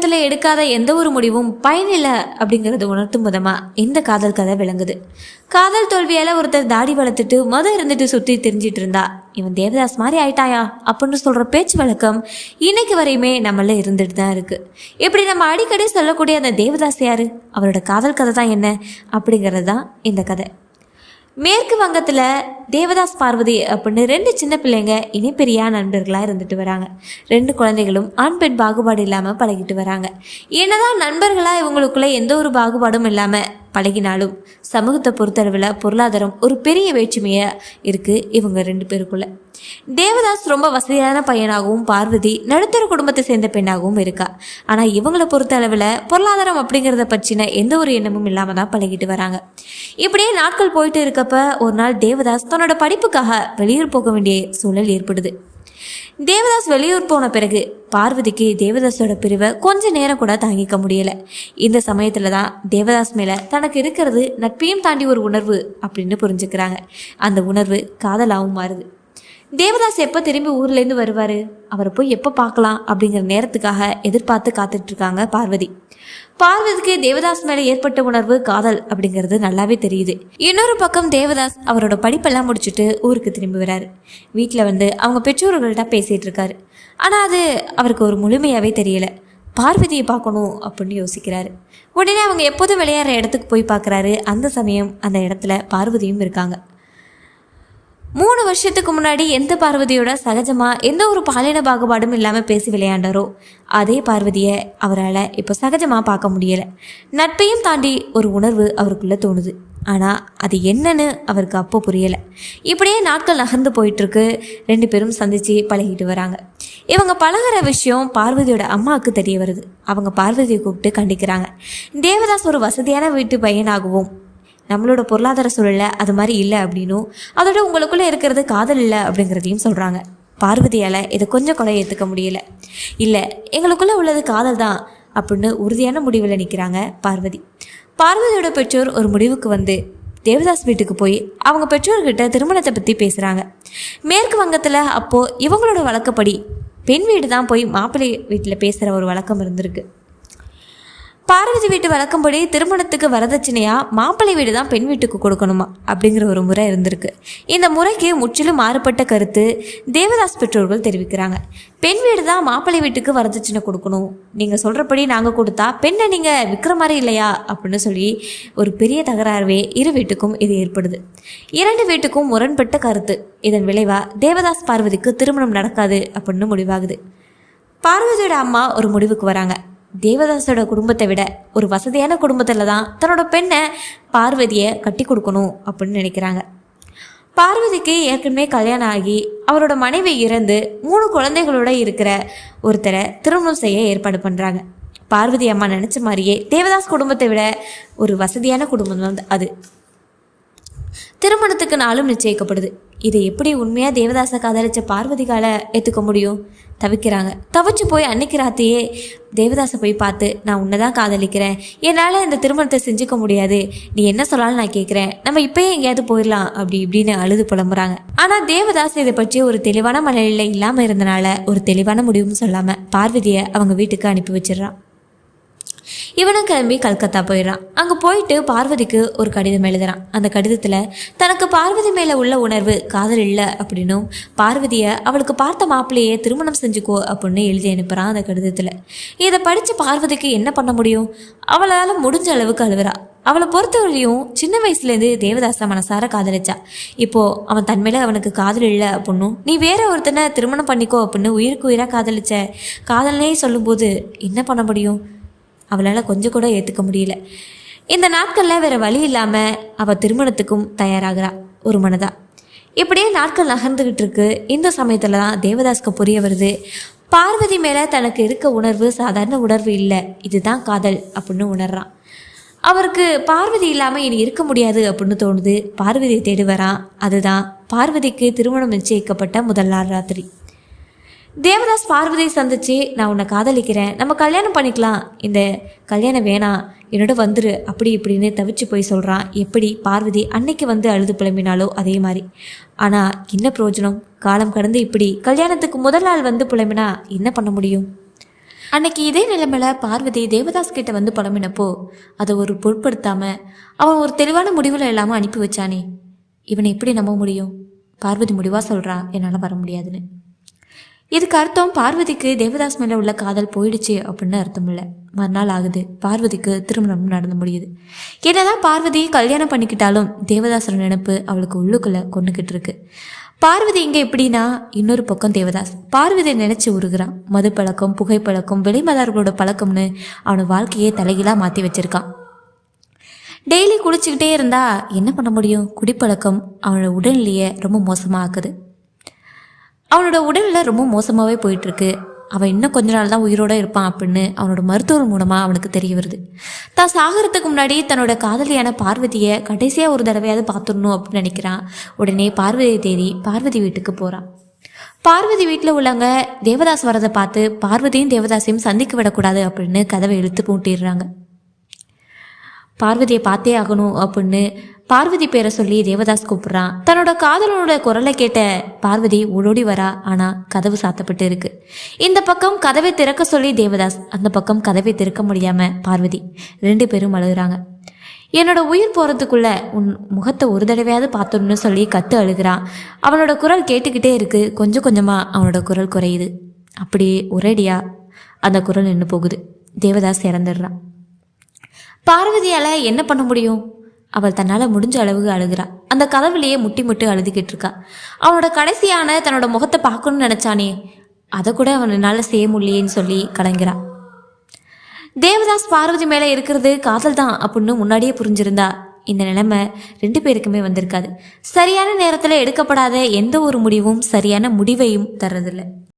விஷயத்துல எடுக்காத எந்த ஒரு முடிவும் பயனில்லை அப்படிங்கறது உணர்த்தும் விதமா இந்த காதல் கதை விளங்குது. காதல் தோல்வியால ஒருத்தர் தாடி வளர்த்துட்டு இருந்துட்டு சுத்தி தெரிஞ்சிட்டு இருந்தா இவன் தேவதாஸ் மாதிரி ஆயிட்டாயா அப்படின்னு சொல்ற பேச்சு வழக்கம் இன்னைக்கு வரையுமே நம்மள இருந்துட்டு தான் இருக்கு. இப்படி நம்ம அடிக்கடி சொல்லக்கூடிய அந்த தேவதாஸ் யாரு, அவரோட காதல் கதை தான் என்ன அப்படிங்கிறது தான் இந்த கதை. மேற்கு வங்கத்தில் தேவதாஸ் பார்வதி அப்படின்னு 2 சின்ன பிள்ளைங்க இணைப்பெரியா நண்பர்களாக இருந்துட்டு வராங்க. 2 குழந்தைகளும் ஆண் பெண் பாகுபாடு இல்லாமல் பழகிட்டு வராங்க. என்னதான் நண்பர்களாக இவங்களுக்குள்ள எந்த ஒரு பாகுபாடும் இல்லாமல் பழகினாலும் சமூகத்தை பொறுத்தளவில் பொருளாதாரம் ஒரு பெரிய வேற்றுமையாக இருக்குது இவங்க 2 பேருக்குள்ள. தேவதாஸ் ரொம்ப வசதியான பையனாகவும் பார்வதி நடுத்தர குடும்பத்தை சேர்ந்த பெண்ணாகவும் இருக்கா. ஆனால் இவங்களை பொறுத்த அளவில் பொருளாதாரம் அப்படிங்கிறத பற்றின எந்த ஒரு எண்ணமும் இல்லாமல் தான் பழகிட்டு வராங்க. இப்படியே நாட்கள் போயிட்டு இருக்கப்ப ஒரு நாள் தேவதாஸ் தன்னோட படிப்புக்காக வெளியூர் போக வேண்டிய சூழல் ஏற்படுது. தேவதாஸ் வெளியூர் போன பிறகு பார்வதிக்கு தேவதாஸோட பிரிவை கொஞ்ச நேரம் கூட தாங்கிக்க முடியல. இந்த சமயத்துல தான் தேவதாஸ் மேல தனக்கு இருக்கிறது நட்பையும் தாண்டி ஒரு உணர்வு அப்படின்னு புரிஞ்சுக்கிறாங்க. அந்த உணர்வு காதலாகவும் மாறுது. தேவதாஸ் எப்போ திரும்பி ஊர்லேருந்து வருவார், அவரை போய் எப்போ பார்க்கலாம் அப்படிங்கிற நேரத்துக்காக எதிர்பார்த்து காத்துட்டு இருக்காங்க பார்வதி. பார்வதிக்கு தேவதாஸ் மேலே ஏற்பட்ட உணர்வு காதல் அப்படிங்கிறது நல்லாவே தெரியுது. இன்னொரு பக்கம் தேவதாஸ் அவரோட படிப்பெல்லாம் முடிச்சுட்டு ஊருக்கு திரும்பி வராரு. வீட்டில் அவங்க பெற்றோர்கள்ட்ட பேசிகிட்டு இருக்காரு. ஆனால் அது அவருக்கு ஒரு முழுமையாகவே தெரியல. பார்வதியை பார்க்கணும் அப்படின்னு யோசிக்கிறாரு. உடனே அவங்க எப்போதும் விளையாடுற இடத்துக்கு போய் பார்க்குறாரு. அந்த சமயம் அந்த இடத்துல பார்வதியும் இருக்காங்க. 3 வருஷத்துக்கு முன்னாடி எந்த பார்வதியோட சகஜமாக எந்த ஒரு பாலின பாகுபாடும் இல்லாமல் பேசி விளையாண்டாரோ அதே பார்வதியை அவரால் இப்போ சகஜமாக பார்க்க முடியலை. நட்பையும் தாண்டி ஒரு உணர்வு அவருக்குள்ளே தோணுது. ஆனால் அது என்னன்னு அவருக்கு அப்போ புரியலை. இப்படியே நாட்கள் நகர்ந்து போயிட்டுருக்கு. 2 பேரும் சந்தித்து பழகிட்டு வராங்க. இவங்க பழகிற விஷயம் பார்வதியோட அம்மாவுக்கு தெரிய வருது. அவங்க பார்வதியை கூப்பிட்டு கண்டிக்கிறாங்க. தேவதாஸ் ஒரு வசதியான வீட்டு பையனாகவும் நம்மளோட பொருளாதார சூழலில் அது மாதிரி இல்லை அப்படின்னும் அதோட உங்களுக்குள்ளே இருக்கிறது காதல் இல்லை அப்படிங்கிறதையும் சொல்கிறாங்க. பார்வதியால் இதை கொஞ்சம் கூட ஏற்றுக்க முடியல. இல்லை, எங்களுக்குள்ளே உள்ளது காதல் தான் அப்படின்னு உறுதியான முடிவில் நிற்கிறாங்க பார்வதி. பார்வதியோட பெற்றோர் ஒரு முடிவுக்கு தேவதாஸ் வீட்டுக்கு போய் அவங்க பெற்றோர்கிட்ட திருமணத்தை பற்றி பேசுகிறாங்க. மேற்கு வங்கத்தில் அப்போது இவங்களோட வழக்கப்படி பெண் வீடு தான் போய் மாப்பிள்ளை வீட்டில் பேசுகிற ஒரு வழக்கம் இருந்திருக்கு. பார்வதி வீட்டு வழக்கம்படி திருமணத்துக்கு வரதட்சணையாக மாப்பிள்ளை வீடு தான் பெண் வீட்டுக்கு கொடுக்கணுமா அப்படிங்கிற ஒரு முறை இருந்திருக்கு. இந்த முறைக்கு முற்றிலும் மாறுபட்ட கருத்து தேவதாஸ் பெற்றோர்கள் தெரிவிக்கிறாங்க. பெண் வீடு தான் மாப்பிள்ளை வீட்டுக்கு வரதட்சணை கொடுக்கணும், நீங்கள் சொல்கிறபடி நாங்கள் கொடுத்தா பெண்ணை நீங்கள் விற்கிற மாதிரி இல்லையா அப்படின்னு சொல்லி ஒரு பெரிய தகராறுவே இரு வீட்டுக்கும் இது ஏற்படுது. 2 வீட்டுக்கும் முரண்பட்ட கருத்து. இதன் விளைவாக தேவதாஸ் பார்வதிக்கு திருமணம் நடக்காது அப்படின்னு முடிவாகுது. பார்வதியோட அம்மா ஒரு முடிவுக்கு வராங்க. தேவதாஸோட குடும்பத்தை விட ஒரு வசதியான குடும்பத்தில் தான் தன்னோட பெண்ணை பார்வதியை கட்டி கொடுக்கணும் அப்படின்னு நினைக்கிறாங்க. பார்வதிக்கு ஏற்கனவே கல்யாணம் ஆகி அவரோட மனைவி இறந்து 3 குழந்தைகளோட இருக்கிற ஒருத்தரை திருமணம் செய்ய ஏற்பாடு பண்ணுறாங்க. பார்வதி அம்மா நினச்ச மாதிரியே தேவதாஸ் குடும்பத்தை விட ஒரு வசதியான குடும்பம் தான் அது. திருமணத்துக்கு நாளும் நிச்சயிக்கப்படுது. இதை எப்படி உண்மையாக தேவதாஸை காதலிச்ச பார்வதிகால ஏற்றுக்க முடியும்? தவிக்கிறாங்க. தவிச்சு போய் அன்னைக்கு ராத்திரியே தேவதாஸை போய் பார்த்து, நான் உன்னை தான் காதலிக்கிறேன், என்னால் இந்த திருமணத்தை செஞ்சுக்க முடியாது, நீ என்ன சொன்னாலும் நான் கேட்குறேன், நம்ம இப்போயே எங்கேயாவது போயிடலாம் அப்படி இப்படின்னு அழுது புலம்புறாங்க. ஆனால் தேவதாஸ் இதை பற்றி ஒரு தெளிவான மனநிலை இல்லாமல் இருந்தனால ஒரு தெளிவான முடிவும் சொல்லாமல் பார்வதியை அவங்க வீட்டுக்கு அனுப்பி வச்சிடறான். இவனும் கிளம்பி கல்கத்தா போயிடறான். அங்கே போயிட்டு பார்வதிக்கு ஒரு கடிதம் எழுதுறான். அந்த கடிதத்தில் தனக்கு பார்வதி மேலே உள்ள உணர்வு காதல் இல்லை அப்படின்னும் பார்வதியை அவளுக்கு பார்த்த மாப்பிள்ளையே திருமணம் செஞ்சுக்கோ அப்படின்னு எழுதி அனுப்புகிறான் அந்த கடிதத்தில். இதை படித்து பார்வதிக்கு என்ன பண்ண முடியும்? அவளால் முடிஞ்ச அளவுக்கு அழுவுறா. அவளை பொறுத்தவரையும் சின்ன வயசுலேருந்து தேவதாஸை மனசார காதலிச்சா. இப்போது அவன் தன்மையில அவனுக்கு காதல் இல்லை அப்படின்னும் நீ வேற ஒருத்தனை திருமணம் பண்ணிக்கோ அப்படின்னு உயிருக்கு உயிராக காதலிச்ச காதல்னே சொல்லும்போது என்ன பண்ண முடியும்? அவளால் கொஞ்சம் கூட ஏற்றுக்க முடியல. இந்த நாட்களில் வேறு வழி இல்லாமல் அவள் திருமணத்துக்கும் தயாராகிறா ஒரு மனதா. இப்படியே நாட்கள் நகர்ந்துக்கிட்டு இருக்கு. இந்த சமயத்தில் தான் தேவதாஸ்க்கு புரிய வருது, பார்வதி மேலே தனக்கு இருக்க உணர்வு சாதாரண உணர்வு இல்லை, இதுதான் காதல் அப்படின்னு உணர்றான். அவருக்கு பார்வதி இல்லாமல் இனி இருக்க முடியாது அப்படின்னு தோணுது. பார்வதியை தேடி வரான். அதுதான் பார்வதிக்கு திருமணம் நிச்சயிக்கப்பட்ட முதல் நாள் ராத்திரி. தேவதாஸ் பார்வதியை சந்திச்சு, நான் உன்னை காதலிக்கிறேன், நம்ம கல்யாணம் பண்ணிக்கலாம், இந்த கல்யாணம் வேணாம், என்னோட வந்துரு அப்படி இப்படின்னு தவிச்சு போய் சொல்கிறான். எப்படி பார்வதி அன்னைக்கு அழுது புலம்பினாலோ அதே மாதிரி. ஆனால் என்ன பிரயோஜனம்? காலம் கடந்து இப்படி கல்யாணத்துக்கு முதல் நாள் புலம்பினா என்ன பண்ண முடியும்? அன்னைக்கு இதே நிலைமையில பார்வதி தேவதாஸ் கிட்ட வந்து புலம்பினப்போ அதை ஒரு பொருட்படுத்தாம அவன் ஒரு தெளிவான முடிவில் இல்லாமல் அனுப்பி வச்சானே, இவனை எப்படி நம்ப முடியும்? பார்வதி முடிவாக சொல்கிறா என்னால் வர முடியாதுன்னு. இதுக்கு அர்த்தம் பார்வதிக்கு தேவதாஸ் மேலே உள்ள காதல் போயிடுச்சு அப்படின்னு அர்த்தம் இல்லை. மறுநாள் ஆகுது, பார்வதிக்கு திருமணம் நடந்து முடியுது. என்னதான் பார்வதி கல்யாணம் பண்ணிக்கிட்டாலும் தேவதாசோட நினைப்பு அவளுக்கு உள்ளுக்குள்ளே கொண்டுக்கிட்டு இருக்கு. பார்வதி இங்கே எப்படின்னா, இன்னொரு பக்கம் தேவதாஸ் பார்வதியை நினைச்சு உருகிறான். மது பழக்கம், புகைப்பழக்கம், வெளிமதார்களோட பழக்கம்னு அவனை வாழ்க்கையே தலைகீழாக மாற்றி வச்சிருக்கான். டெய்லி குடிச்சுக்கிட்டே இருந்தா என்ன பண்ண முடியும்? குடிப்பழக்கம் அவனோட உடல்நிலையை ரொம்ப மோசமாக ஆக்குது. அவனோட உடலில் ரொம்ப மோசமாகவே போயிட்டுருக்கு. அவன் இன்னும் கொஞ்ச நாள் தான் உயிரோடு இருப்பான் அப்படின்னு அவனோட மருத்துவர் மூலமாக அவனுக்கு தெரிய வருது. தான் சாகிறதுக்கு முன்னாடி தன்னோட காதலியான பார்வதியை கடைசியாக ஒரு தடவையாவது பார்த்துடணும் அப்படின்னு நினைக்கிறான். உடனே பார்வதியை தேடி பார்வதி வீட்டுக்கு போகிறான். பார்வதி வீட்டில் உள்ளவங்க தேவதாஸ் வரதை பார்த்து பார்வதியும் தேவதாசையும் சந்திக்க விடக்கூடாது அப்படின்னு கதவை இழுத்து பூட்டிடுறாங்க. பார்வதியை பார்த்தே ஆகணும் அப்படின்னு பார்வதி பேரை சொல்லி தேவதாஸ் கூப்பிட்றான். தன்னோட காதலனோட குரலை கேட்ட பார்வதி ஓடோடி வரா. ஆனால் கதவு சாத்தப்பட்டு இருக்கு. இந்த பக்கம் கதவை திறக்க சொல்லி தேவதாஸ், அந்த பக்கம் கதவை திறக்க முடியாமல் பார்வதி, 2 பேரும் அழுகுறாங்க. என்னோட உயிர் போகிறதுக்குள்ள உன் முகத்தை ஒரு தடவையாவது பார்த்துடணும்னு சொல்லி கத்து அழுகிறான். அவனோட குரல் கேட்டுக்கிட்டே இருக்கு. கொஞ்சம் கொஞ்சமாக அவனோட குரல் குறையுது. அப்படியே ஒரேடியாக அந்த குரல் நின்று போகுது. தேவதாஸ் இறந்துடுறான். பார்வதியால் என்ன பண்ண முடியும்? அவள் தன்னால் முடிஞ்ச அளவுக்கு அழுகிறா. அந்த கதவுலையே முட்டி முட்டி அழுதுகிட்டு இருக்கா. அவனோட கடைசியான தன்னோட முகத்தை பார்க்கணும்னு நினச்சானே, அதை கூட அவனால் செய்ய முடியேன்னு சொல்லி கலங்கிறா. தேவதாஸ் பார்வதி மேலே இருக்கிறது காதல் தான் அப்படின்னு முன்னாடியே புரிஞ்சிருந்தா இந்த நிலைமை 2 பேருக்குமே வந்திருக்காது. சரியான நேரத்தில் எடுக்கப்படாத எந்த ஒரு முடிவும் சரியான முடிவையும் தர்றதில்லை.